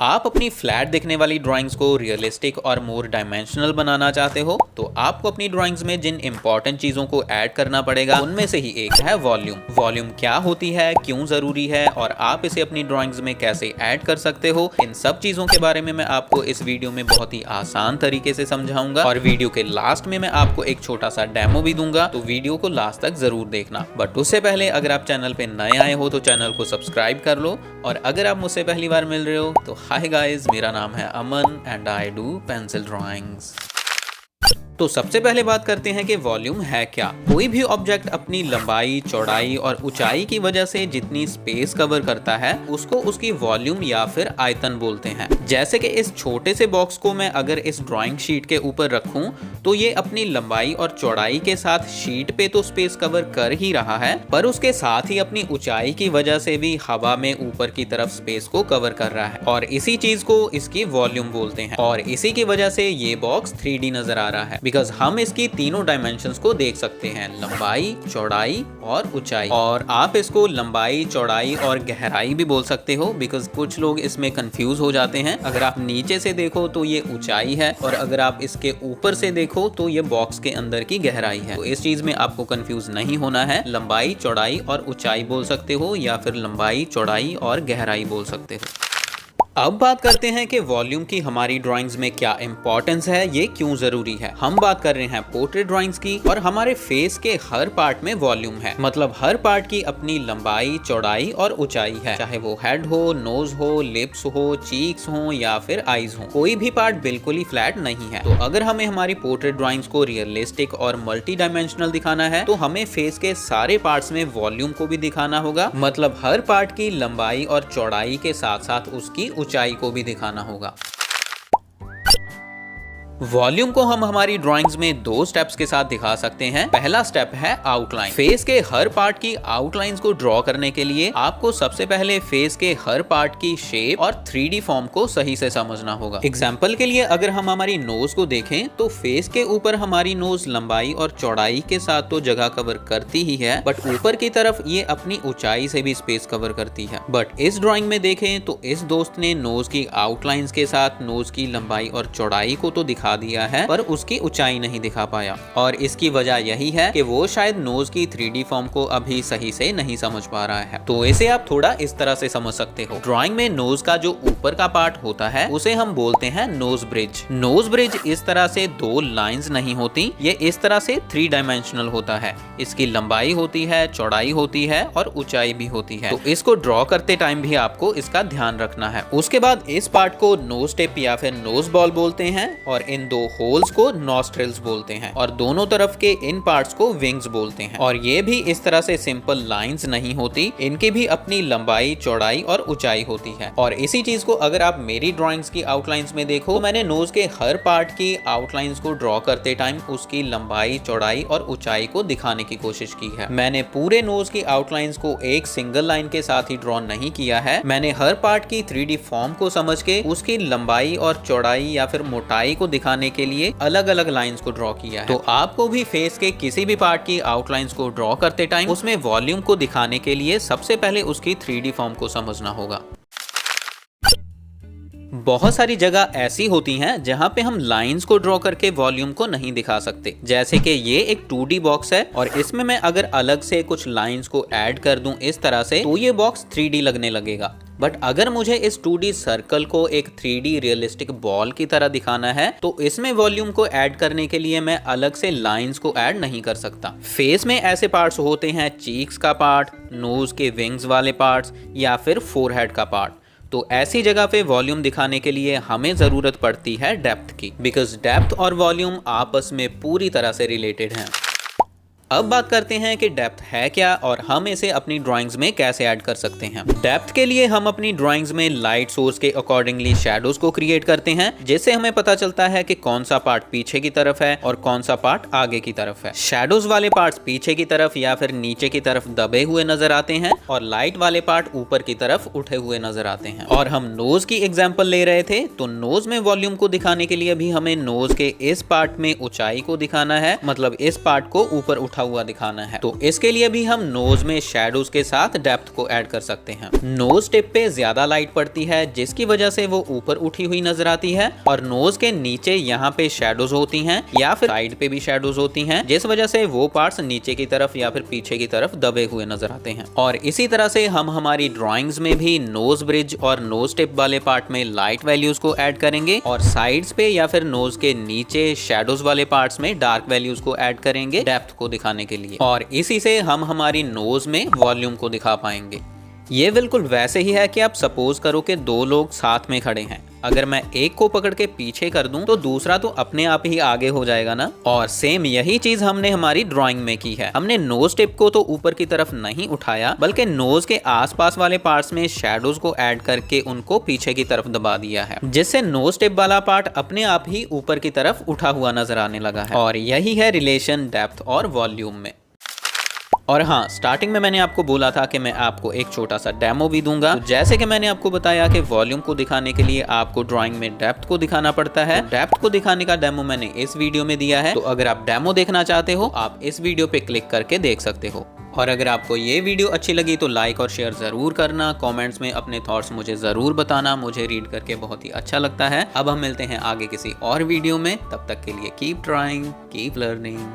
आप अपनी फ्लैट दिखने वाली ड्राइंग्स को रियलिस्टिक और मोर डायमेंशनल बनाना चाहते हो तो आपको अपनी ड्राइंग्स में जिन इंपॉर्टेंट चीजों को ऐड करना पड़ेगा उनमें से ही एक है वॉल्यूम। वॉल्यूम क्या होती है, क्यों जरूरी है और आप इसे अपनी ड्राइंग्स में कैसे ऐड कर सकते हो, इन सब चीजों के बारे में मैं आपको इस वीडियो में बहुत ही आसान तरीके से समझाऊंगा। और वीडियो के लास्ट में मैं आपको एक छोटा सा डेमो भी दूंगा, तो वीडियो को लास्ट तक जरूर देखना। बट उससे पहले अगर आप चैनल पे नए आए हो तो चैनल को सब्सक्राइब कर लो, और अगर आप मुझसे पहली बार मिल रहे हो तो हाय गाइस, मेरा नाम है Aman and I do pencil drawings. तो सबसे पहले बात करते हैं कि वॉल्यूम है क्या। कोई भी ऑब्जेक्ट अपनी लंबाई, चौड़ाई और ऊंचाई की वजह से जितनी स्पेस कवर करता है उसको उसकी वॉल्यूम या फिर आयतन बोलते हैं। जैसे कि इस छोटे से बॉक्स को मैं अगर इस ड्राइंग शीट के ऊपर रखूं तो ये अपनी लंबाई और चौड़ाई के साथ शीट पे तो स्पेस कवर कर ही रहा है, पर उसके साथ ही अपनी ऊंचाई की वजह से भी हवा में ऊपर की तरफ स्पेस को कवर कर रहा है, और इसी चीज को इसकी वॉल्यूम बोलते हैं। और इसी की वजह से ये बॉक्स 3D नजर आ रहा है, बिकॉज हम इसकी तीनों डायमेंशंस को देख सकते हैं, लंबाई, चौड़ाई और ऊंचाई। और आप इसको लंबाई, चौड़ाई और गहराई भी बोल सकते हो, बिकॉज कुछ लोग इसमें कंफ्यूज हो जाते हैं। अगर आप नीचे से देखो तो ये ऊंचाई है, और अगर आप इसके ऊपर से देखो तो ये बॉक्स के अंदर की गहराई है। तो इस चीज में आपको कंफ्यूज नहीं होना है, लंबाई, चौड़ाई और ऊंचाई बोल सकते हो, या फिर लंबाई, चौड़ाई और गहराई बोल सकते हो। अब बात करते हैं कि वॉल्यूम की हमारी ड्राइंग्स में क्या इंपॉर्टेंस है, ये क्यों जरूरी है। हम बात कर रहे हैं पोर्ट्रेट ड्राइंग्स की, और हमारे फेस के हर पार्ट में वॉल्यूम है, मतलब हर पार्ट की अपनी लंबाई, चौड़ाई और ऊंचाई है। चाहे वो हेड हो, नोज हो, लिप्स हो, चीक्स हो या फिर आईज हो, कोई भी पार्ट बिल्कुल ही फ्लैट नहीं है। तो अगर हमें हमारी पोर्ट्रेट ड्राइंग्स को रियलिस्टिक और मल्टी डायमेंशनल दिखाना है तो हमें फेस के सारे पार्ट्स में वॉल्यूम को भी दिखाना होगा, मतलब हर पार्ट की लंबाई और चौड़ाई के साथ साथ उसकी ऊंचाई को भी दिखाना होगा। वॉल्यूम को हम हमारी ड्राइंग्स में दो स्टेप्स के साथ दिखा सकते हैं। पहला स्टेप है आउटलाइन। फेस के हर पार्ट की आउटलाइंस को ड्रॉ करने के लिए आपको सबसे पहले फेस के हर पार्ट की शेप और 3D फॉर्म को सही से समझना होगा। एग्जांपल के लिए अगर हम हमारी नोज को देखें तो फेस के ऊपर हमारी नोज लंबाई और चौड़ाई के साथ तो जगह कवर करती ही है, बट ऊपर की तरफ ये अपनी ऊंचाई से भी स्पेस कवर करती है। बट इस ड्राइंग में देखें तो इस दोस्त ने नोज की आउटलाइंस के साथ नोज की लंबाई और चौड़ाई को तो दिखा दिया है, पर उसकी ऊंचाई नहीं दिखा पाया। और इसकी वजह यही है कि वो शायद नोज की 3D फॉर्म को अभी सही से नहीं समझ पा रहा है। तो इसे आप थोड़ा इस तरह से समझ सकते हो। ड्राइंग में नोज का जो ऊपर का पार्ट होता है उसे हम बोलते हैं नोज ब्रिज। नोज ब्रिज इस तरह से दो लाइंस नहीं होती, ये इस तरह से 3 डायमेंशनल होता है। इसकी लंबाई होती है, चौड़ाई होती है और ऊंचाई भी होती है। तो इसको ड्रॉ करते टाइम भी आपको इसका ध्यान रखना है। उसके बाद इस पार्ट को नोज टिप या फिर नोज बॉल बोलते हैं, और इन दो होल्स को नॉस्ट्रिल्स बोलते हैं, और दोनों तरफ के इन पार्ट्स को विंग्स बोलते हैं। और ये भी इस तरह से सिंपल लाइंस नहीं होती, इनकी भी अपनी लंबाई, चौड़ाई और ऊंचाई होती है। और इसी चीज को अगर आप मेरी ड्राइंग्स की आउटलाइंस में देखो तो मैंने नोज के हर पार्ट की आउटलाइंस को ड्रॉ करते टाइम उसकी लंबाई, चौड़ाई और ऊंचाई को दिखाने की कोशिश की है। मैंने पूरे नोज की आउटलाइंस को एक सिंगल लाइन के साथ ही ड्रॉ नहीं किया है, मैंने हर पार्ट की 3D फॉर्म को समझ के उसकी लंबाई और चौड़ाई या फिर मोटाई को दिखाने के लिए अलग अलग लाइंस को ड्रॉ किया है। तो आपको भी फेस के किसी भी पार्ट की आउटलाइंस को ड्रॉ करते टाइम उसमें वॉल्यूम को दिखाने के लिए सबसे पहले उसकी 3D फॉर्म को समझना होगा। बहुत सारी जगह ऐसी होती हैं जहां पे हम लाइंस को ड्रॉ करके वॉल्यूम को नहीं दिखा सकते। जैसे कि ये एक 2D बॉक्स है, और इसमें मैं अगर अलग से कुछ लाइंस को ऐड कर दूं इस तरह से तो ये बॉक्स 3D लगने लगेगा। बट अगर मुझे इस 2D सर्कल को एक 3D रियलिस्टिक बॉल की तरह दिखाना है तो इसमें वॉल्यूम को ऐड करने के लिए मैं अलग से लाइंस को ऐड नहीं कर सकता। फेस में ऐसे पार्ट्स होते हैं, चीक्स का पार्ट, नोज के विंग्स वाले पार्ट्स या फिर फोरहेड का पार्ट। तो ऐसी जगह पे वॉल्यूम दिखाने के लिए हमें जरूरत पड़ती है डेप्थ की, बिकॉज डेप्थ और वॉल्यूम आपस में पूरी तरह से रिलेटेड हैं। अब बात करते हैं कि डेप्थ है क्या और हम इसे अपनी ड्राइंग्स में कैसे ऐड कर सकते हैं। डेप्थ के लिए हम अपनी ड्राइंग्स में लाइट सोर्स के अकॉर्डिंगली शैडोज को क्रिएट करते हैं, जिससे हमें पता चलता है कि कौन सा पार्ट पीछे की तरफ है और कौन सा पार्ट आगे की तरफ है। शैडोज वाले पार्ट्स पीछे की तरफ या फिर नीचे की तरफ दबे हुए नजर आते हैं, और लाइट वाले पार्ट ऊपर की तरफ उठे हुए नजर आते हैं। और हम नोज की एग्जाम्पल ले रहे थे, तो नोज में वॉल्यूम को दिखाने के लिए भी हमें नोज के इस पार्ट में ऊंचाई को दिखाना है, मतलब इस पार्ट को ऊपर उठा हुआ दिखाना है। तो इसके लिए भी हम नोज में शैडोज के साथ डेप्थ को ऐड कर सकते हैं। नोज टिप पे ज्यादा लाइट पड़ती है जिसकी वजह से वो ऊपर उठी हुई नजर आती है, और नोज के नीचे यहाँ पे शैडोज होती हैं या फिर साइड पे भी शैडोज होती हैं, जिस वजह से वो पार्ट्स नीचे की तरफ या फिर पीछे की तरफ दबे हुए नजर आते हैं। और इसी तरह से हम हमारी ड्राइंग्स में भी नोज ब्रिज और नोज टिप वाले पार्ट में लाइट वैल्यूज को ऐड करेंगे, और साइड्स पे या फिर नोज के नीचे शैडोज वाले पार्ट्स में डार्क वैल्यूज को ऐड करेंगे डेप्थ को दिखाने के लिए। और इसी से हम हमारी नोज में वॉल्यूम को दिखा पाएंगे। ये बिल्कुल वैसे ही है कि आप सपोज करो कि दो लोग साथ में खड़े हैं, अगर मैं एक को पकड़ के पीछे कर दूं तो दूसरा तो अपने आप ही आगे हो जाएगा ना। और सेम यही चीज हमने हमारी ड्राइंग में की है। हमने नोज टिप को तो ऊपर की तरफ नहीं उठाया, बल्कि नोज के आसपास वाले पार्ट्स में शैडोज को ऐड करके उनको पीछे की तरफ दबा दिया है, जिससे नोज टिप वाला पार्ट अपने आप ही ऊपर की तरफ उठा हुआ नजर आने लगा है। और यही है रिलेशन डेप्थ और वॉल्यूम में। और हाँ, स्टार्टिंग में मैंने आपको बोला था कि मैं आपको एक छोटा सा डेमो भी दूंगा। तो जैसे कि मैंने आपको बताया कि वॉल्यूम को दिखाने के लिए आपको ड्राइंग में डेप्थ को दिखाना पड़ता है। डेप्थ को दिखाने का डेमो मैंने इस वीडियो में दिया है, तो अगर आप डेमो देखना चाहते हो आप इस वीडियो पे क्लिक करके देख सकते हो। और अगर आपको ये वीडियो अच्छी लगी तो लाइक और शेयर ज़रूर करना। कमेंट्स में अपने थॉट्स मुझे ज़रूर बताना, मुझे रीड करके बहुत ही अच्छा लगता है। अब हम मिलते हैं आगे किसी और वीडियो में, तब तक के लिए कीप ट्राइंग, कीप लर्निंग।